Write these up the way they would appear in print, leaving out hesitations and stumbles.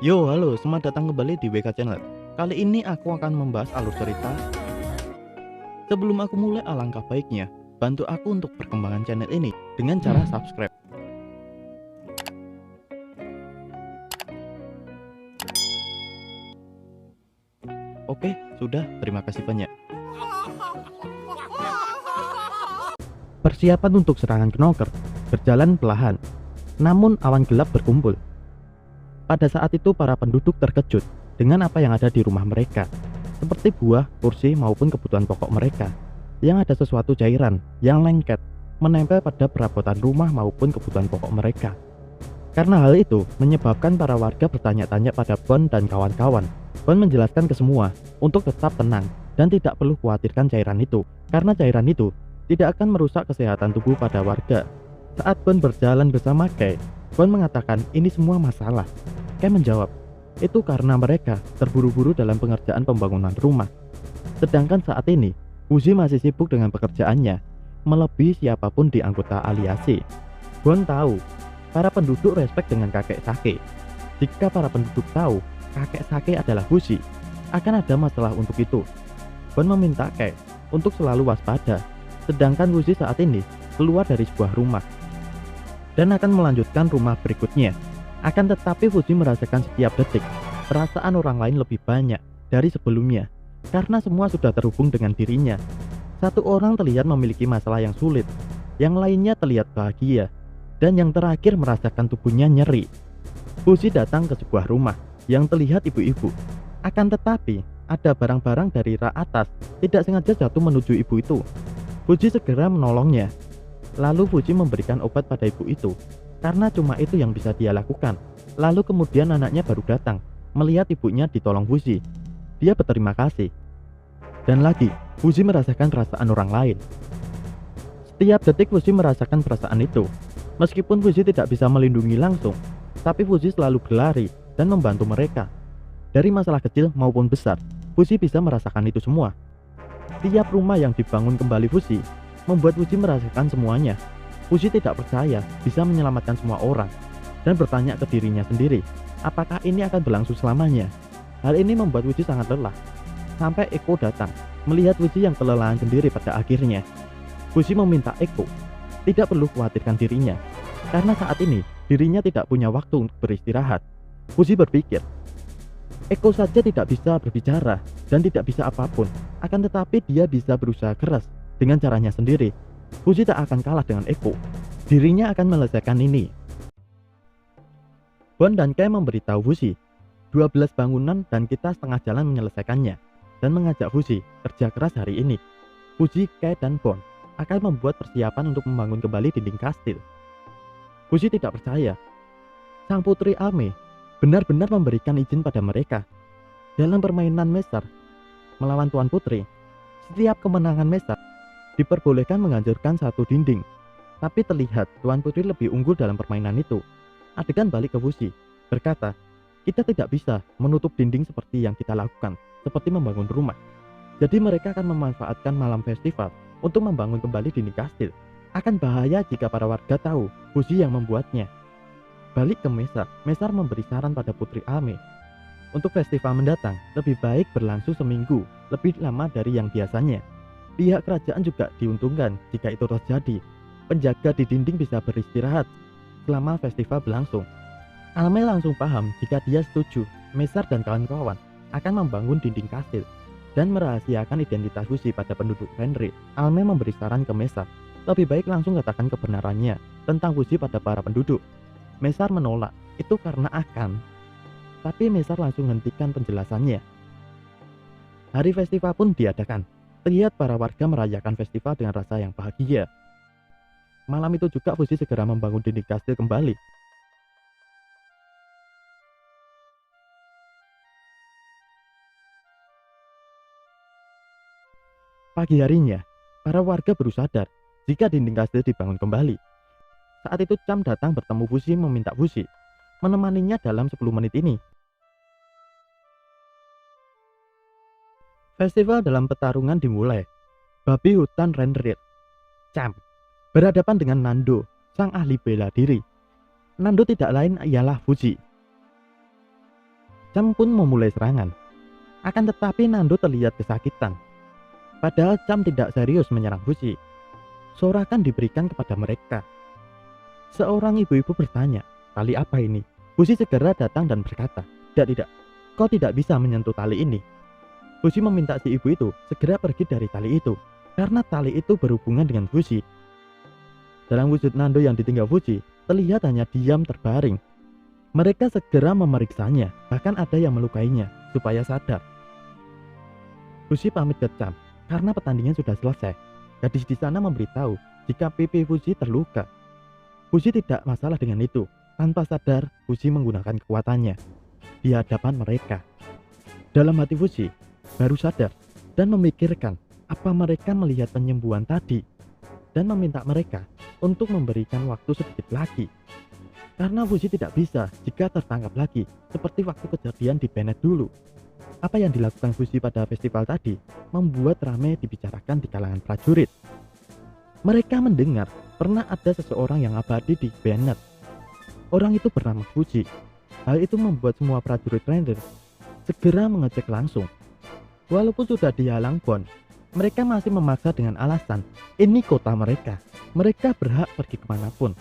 Yo, halo, selamat datang kembali di WK Channel. Kali ini aku akan membahas alur cerita. Sebelum aku mulai, alangkah baiknya bantu aku untuk perkembangan channel ini dengan cara subscribe. Oke, sudah, terima kasih banyak. Persiapan untuk serangan Knocker berjalan perlahan, namun awan gelap berkumpul. Pada saat itu para penduduk terkejut dengan apa yang ada di rumah mereka, seperti buah, kursi maupun kebutuhan pokok mereka, yang ada sesuatu cairan yang lengket menempel pada perabotan rumah maupun kebutuhan pokok mereka. Karena hal itu menyebabkan para warga bertanya-tanya pada Bon dan kawan-kawan. Bon menjelaskan ke semua untuk tetap tenang dan tidak perlu khawatirkan cairan itu, karena cairan itu tidak akan merusak kesehatan tubuh pada warga. Saat Bon berjalan bersama Kay, Bon mengatakan ini semua masalah. Kay menjawab, itu karena mereka terburu-buru dalam pengerjaan pembangunan rumah. Sedangkan saat ini, Fuzi masih sibuk dengan pekerjaannya, melebihi siapapun di anggota aliasi. Bon tahu, para penduduk respek dengan kakek Sake. Jika para penduduk tahu kakek Sake adalah Fuzi, akan ada masalah untuk itu. Bon meminta Kay untuk selalu waspada, sedangkan Fuzi saat ini keluar dari sebuah rumah dan akan melanjutkan rumah berikutnya. Akan tetapi Fuzi merasakan setiap detik perasaan orang lain lebih banyak dari sebelumnya, karena semua sudah terhubung dengan dirinya. Satu orang terlihat memiliki masalah yang sulit, yang lainnya terlihat bahagia, dan yang terakhir merasakan tubuhnya nyeri. Fuzi datang ke sebuah rumah yang terlihat ibu-ibu. Akan tetapi ada barang-barang dari rak atas tidak sengaja jatuh menuju ibu itu. Fuzi segera menolongnya. Lalu Fuzi memberikan obat pada ibu itu, karena cuma itu yang bisa dia lakukan. Lalu kemudian anaknya baru datang, melihat ibunya ditolong Fuzi. Dia berterima kasih. Dan lagi, Fuzi merasakan perasaan orang lain. Setiap detik Fuzi merasakan perasaan itu. Meskipun Fuzi tidak bisa melindungi langsung, tapi Fuzi selalu berlari dan membantu mereka. Dari masalah kecil maupun besar, Fuzi bisa merasakan itu semua. Tiap rumah yang dibangun kembali Fuzi membuat Fuzi merasakan semuanya. Fuzi tidak percaya bisa menyelamatkan semua orang dan bertanya ke dirinya sendiri, apakah ini akan berlangsung selamanya? Hal ini membuat Fuzi sangat lelah. Sampai Eko datang, melihat Fuzi yang kelelahan sendiri pada akhirnya. Fuzi meminta Eko tidak perlu khawatirkan dirinya, karena saat ini dirinya tidak punya waktu untuk beristirahat. Fuzi berpikir, Eko saja tidak bisa berbicara dan tidak bisa apapun, akan tetapi dia bisa berusaha keras dengan caranya sendiri. Fuzi tak akan kalah dengan Eko. Dirinya akan menyelesaikan ini. Bon dan Kay memberitahu Fuzi 12 bangunan dan kita setengah jalan menyelesaikannya, dan mengajak Fuzi kerja keras hari ini. Fuzi, Kay, dan Bon akan membuat persiapan untuk membangun kembali dinding kastil. Fuzi tidak percaya sang putri Ame benar-benar memberikan izin pada mereka. Dalam permainan Mesar melawan Tuan Putri, setiap kemenangan Mesar diperbolehkan menghancurkan satu dinding. Tapi terlihat Tuan Putri lebih unggul dalam permainan itu. Adegan balik ke Fuzi, berkata, kita tidak bisa menutup dinding seperti yang kita lakukan, seperti membangun rumah. Jadi mereka akan memanfaatkan malam festival untuk membangun kembali dinding kastil. Akan bahaya jika para warga tahu Fuzi yang membuatnya. Balik ke Mesar, Mesar memberi saran pada Putri Ame. Untuk festival mendatang, lebih baik berlangsung seminggu, lebih lama dari yang biasanya. Pihak kerajaan juga diuntungkan jika itu terjadi. Penjaga di dinding bisa beristirahat selama festival berlangsung. Alme langsung paham jika dia setuju Mesar dan kawan-kawan akan membangun dinding kastil dan merahasiakan identitas Fuzi pada penduduk Fenrir. Alme memberi saran ke Mesar, lebih baik langsung katakan kebenarannya tentang Fuzi pada para penduduk. Mesar menolak, itu karena akan. Tapi Mesar langsung hentikan penjelasannya. Hari festival pun diadakan. Terlihat para warga merayakan festival dengan rasa yang bahagia. Malam itu juga Fuzi segera membangun dinding kastil kembali. Pagi harinya, para warga baru sadar jika dinding kastil dibangun kembali. Saat itu Cham datang bertemu Fuzi meminta Fuzi menemaninya dalam 10 menit ini. Festival dalam pertarungan dimulai. Babi hutan Renrir, Cham, berhadapan dengan Nando, sang ahli bela diri. Nando tidak lain ialah Fuzi. Cham pun memulai serangan. Akan tetapi Nando terlihat kesakitan. Padahal Cham tidak serius menyerang Fushi. Sorakan diberikan kepada mereka. Seorang ibu-ibu bertanya, tali apa ini? Fushi segera datang dan berkata, tidak, kau tidak bisa menyentuh tali ini. Fushi meminta si ibu itu segera pergi dari tali itu, karena tali itu berhubungan dengan Fushi. Dalam wujud Nando yang ditinggal Fushi, terlihat hanya diam terbaring. Mereka segera memeriksanya, bahkan ada yang melukainya, supaya sadar. Fushi pamit ke Cham, karena pertandingan sudah selesai. Gadis di sana memberitahu jika pipi Fushi terluka. Fushi tidak masalah dengan itu. Tanpa sadar, Fushi menggunakan kekuatannya di hadapan mereka. Dalam hati Fushi baru sadar dan memikirkan apa mereka melihat penyembuhan tadi, dan meminta mereka untuk memberikan waktu sedikit lagi. Karena Fushi tidak bisa jika tertangkap lagi seperti waktu kejadian di Bennett dulu. Apa yang dilakukan Fushi pada festival tadi membuat ramai dibicarakan di kalangan prajurit. Mereka mendengar pernah ada seseorang yang abadi di Bennett. Orang itu bernama Fushi. Hal itu membuat semua prajurit Ranger segera mengecek langsung. Walaupun sudah dihalang Bond, mereka masih memaksa dengan alasan ini kota mereka. Mereka berhak pergi kemanapun.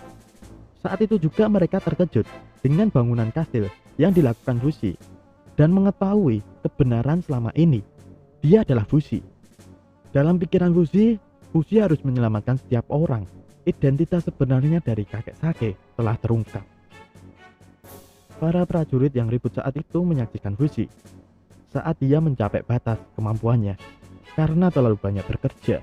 Saat itu juga mereka terkejut dengan bangunan kastil yang dilakukan Fushi dan mengetahui kebenaran selama ini dia adalah Fushi. Dalam pikiran Fushi harus menyelamatkan setiap orang. Identitas sebenarnya dari kakek Sake telah terungkap. Para prajurit yang ribut saat itu menyaksikan Fushi saat dia mencapai batas kemampuannya karena terlalu banyak bekerja.